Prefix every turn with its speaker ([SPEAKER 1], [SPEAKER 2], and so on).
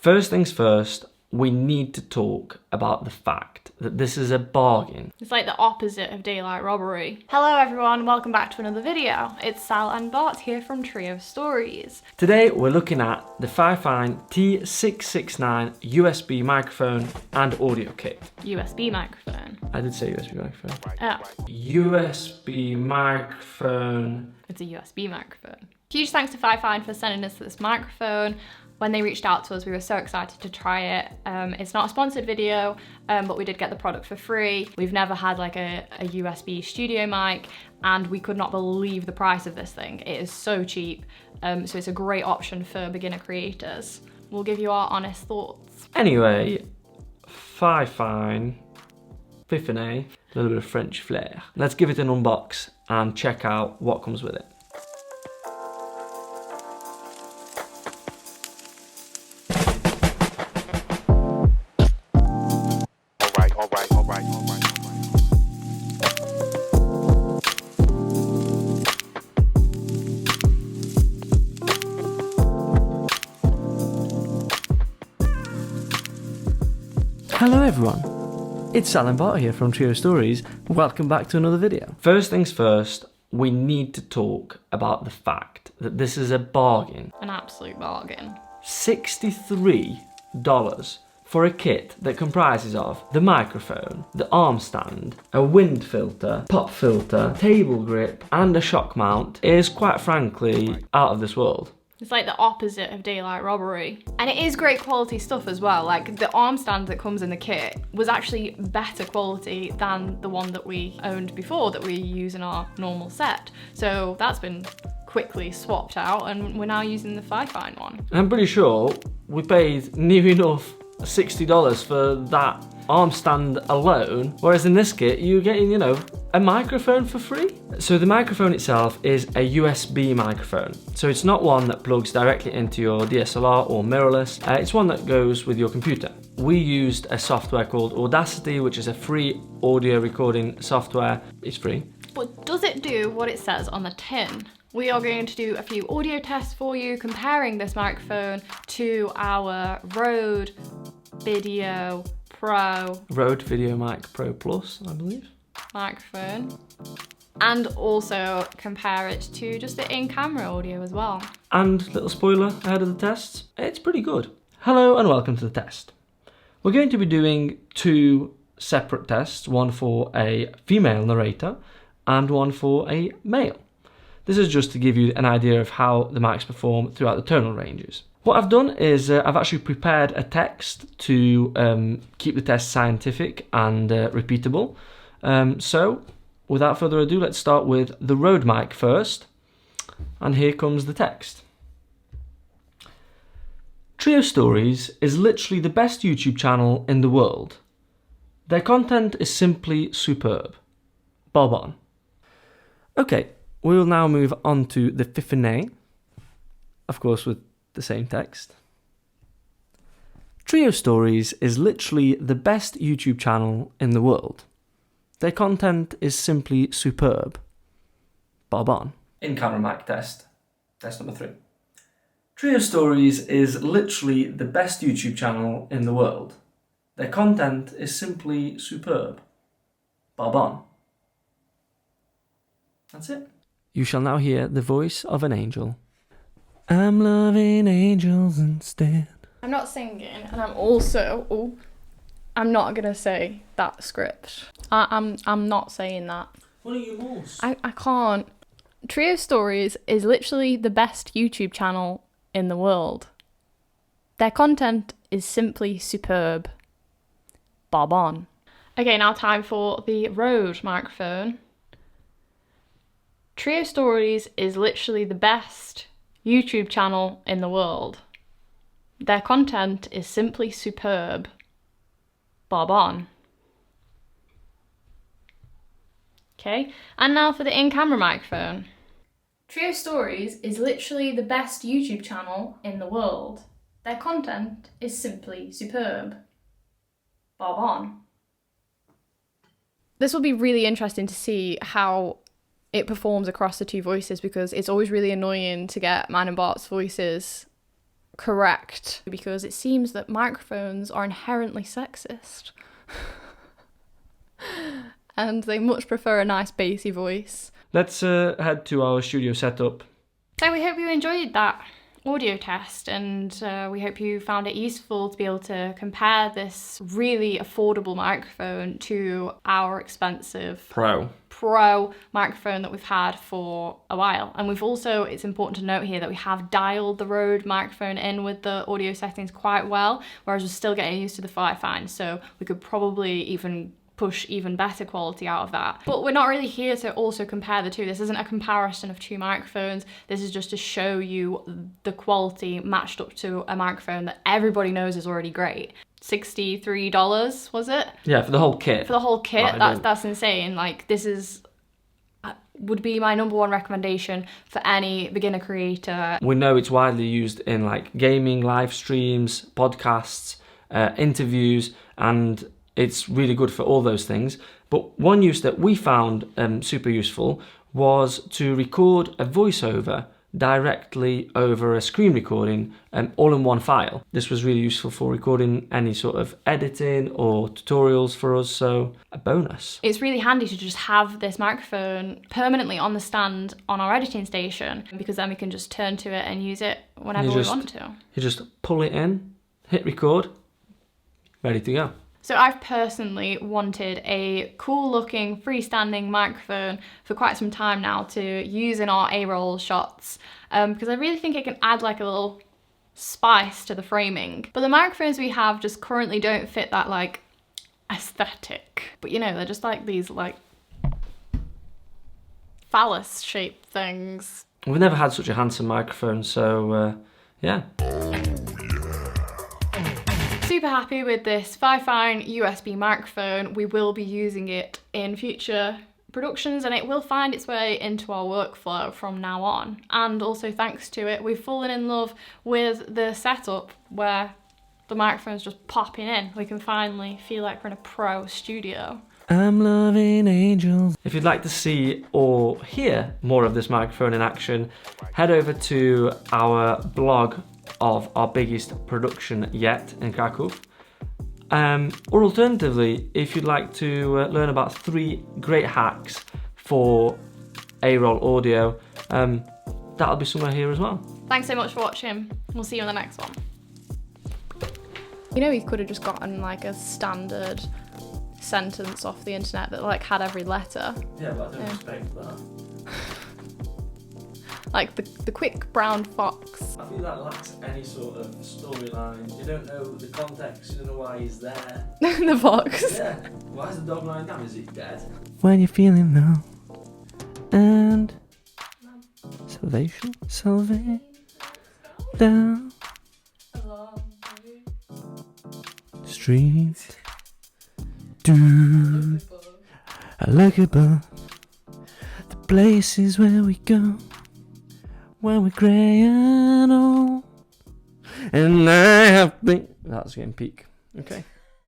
[SPEAKER 1] First things first, we need to talk about the fact that this is a bargain.
[SPEAKER 2] It's like the opposite of daylight robbery. Hello everyone, welcome back to another video. It's Sal and Bart here from Trio Stories.
[SPEAKER 1] Today we're looking at the Fifine T669 USB microphone and audio kit.
[SPEAKER 2] USB microphone.
[SPEAKER 1] I did say USB microphone.
[SPEAKER 2] Oh.
[SPEAKER 1] USB microphone.
[SPEAKER 2] It's a USB microphone. Huge thanks to Fifine for sending us this microphone. When they reached out to us, we were so excited to try it. It's not a sponsored video, but we did get the product for free. We've never had like a USB studio mic, and we could not believe the price of this thing. It is so cheap, so it's a great option for beginner creators. We'll give you our honest thoughts.
[SPEAKER 1] Anyway, Fifine, a little bit of French flair. Let's give it an unbox and check out what comes with it. Hello everyone, it's Sal and Bart here from Trio Stories. Welcome back to another video. First things first, we need to talk about the fact that this is a bargain.
[SPEAKER 2] An absolute bargain.
[SPEAKER 1] $63 for a kit that comprises of the microphone, the arm stand, a wind filter, pop filter, table grip and a shock mount is quite frankly out of this world.
[SPEAKER 2] It's like the opposite of daylight robbery. And it is great quality stuff as well. Like the arm stand that comes in the kit was actually better quality than the one that we owned before that we use in our normal set. So that's been quickly swapped out and we're now using the Fifine one.
[SPEAKER 1] I'm pretty sure we paid near enough $60 for that arm stand alone, whereas in this kit you're getting, a microphone for free. So the microphone itself is a USB microphone, so it's not one that plugs directly into your DSLR or mirrorless. It's one that goes with your computer. We used a software called Audacity, which is a free audio recording software. It's free.
[SPEAKER 2] But does it do what it says on the tin? We are going to do a few audio tests for you, comparing this microphone to our Rode Video Mic Pro Plus, I believe, microphone, and also compare it to just the in-camera audio as well.
[SPEAKER 1] And little spoiler ahead of the tests, it's pretty good. Hello and welcome to the test. We're going to be doing two separate tests, one for a female narrator and one for a male. This is just to give you an idea of how the mics perform throughout the tonal ranges. What I've done is I've actually prepared a text to keep the test scientific and repeatable. So without further ado, let's start with the Rode mic first. And here comes the text. Trio Stories is literally the best YouTube channel in the world. Their content is simply superb. Bob on. Okay, we'll now move on to the Fifine, of course with the same text. Trio Stories is literally the best YouTube channel in the world. Their content is simply superb. Bob on. In-camera mic test. Test number 3. Trio Stories is literally the best YouTube channel in the world. Their content is simply superb. Bob on. That's it. You shall now hear the voice of an angel. I'm loving angels instead.
[SPEAKER 2] I'm not singing, and I'm also, I'm not gonna say that script. I'm not saying that.
[SPEAKER 1] What are you most?
[SPEAKER 2] I can't. Trio Stories is literally the best YouTube channel in the world. Their content is simply superb. Bob on. Okay, now time for the Rode microphone. Trio Stories is literally the best YouTube channel in the world. Their content is simply superb. Bob on. Okay, and now for the in-camera microphone. Trio Stories is literally the best YouTube channel in the world. Their content is simply superb. Bob on. This will be really interesting to see how it performs across the two voices, because it's always really annoying to get mine and Bart's voices correct, because it seems that microphones are inherently sexist. And they much prefer a nice bassy voice.
[SPEAKER 1] Let's head to our studio setup.
[SPEAKER 2] So we hope you enjoyed that audio test, and we hope you found it useful to be able to compare this really affordable microphone to our expensive Pro microphone that we've had for a while. And we've also, it's important to note here that we have dialed the Rode microphone in with the audio settings quite well, whereas we're still getting used to the Fifine, so we could probably even push even better quality out of that. But we're not really here to also compare the two. This isn't a comparison of two microphones. This is just to show you the quality matched up to a microphone that everybody knows is already great. $63, was it?
[SPEAKER 1] Yeah, for the whole kit.
[SPEAKER 2] For the whole kit, that's insane. Like, this is would be my #1 recommendation for any beginner creator.
[SPEAKER 1] We know it's widely used in like gaming, live streams, podcasts, interviews, and it's really good for all those things. But one use that we found super useful was to record a voiceover directly over a screen recording, all in one file. This was really useful for recording any sort of editing or tutorials for us, so a bonus.
[SPEAKER 2] It's really handy to just have this microphone permanently on the stand on our editing station, because then we can just turn to it and use it whenever we want to.
[SPEAKER 1] You just pull it in, hit record, ready to go.
[SPEAKER 2] So I've personally wanted a cool looking freestanding microphone for quite some time now to use in our A-roll shots, because I really think it can add like a little spice to the framing. But the microphones we have just currently don't fit that like aesthetic. But you know, they're just like these like phallus shaped things.
[SPEAKER 1] We've never had such a handsome microphone, so yeah.
[SPEAKER 2] Super happy with this Fifine USB microphone. We will be using it in future productions, and it will find its way into our workflow from now on. And also thanks to it, we've fallen in love with the setup where the microphone's just popping in. We can finally feel like we're in a pro studio.
[SPEAKER 1] I'm loving angels. If you'd like to see or hear more of this microphone in action, head over to our blog of our biggest production yet in Krakow. Or alternatively, if you'd like to learn about 3 great hacks for A-roll audio, that'll be somewhere here as well.
[SPEAKER 2] Thanks so much for watching. We'll see you in the next one. You know, you could have just gotten like a standard sentence off the internet that like had every letter.
[SPEAKER 1] Yeah, but I don't expect that.
[SPEAKER 2] Like the quick brown fox.
[SPEAKER 1] I feel that lacks any sort of storyline. You don't know the context, you don't know why he's there.
[SPEAKER 2] The fox.
[SPEAKER 1] Yeah. Why is the dog lying down? Is he dead?
[SPEAKER 3] When you're feeling low and salvation down street, dude, I look above the places where we go when we're grey and old, and I have been.
[SPEAKER 1] That's getting peak. Okay.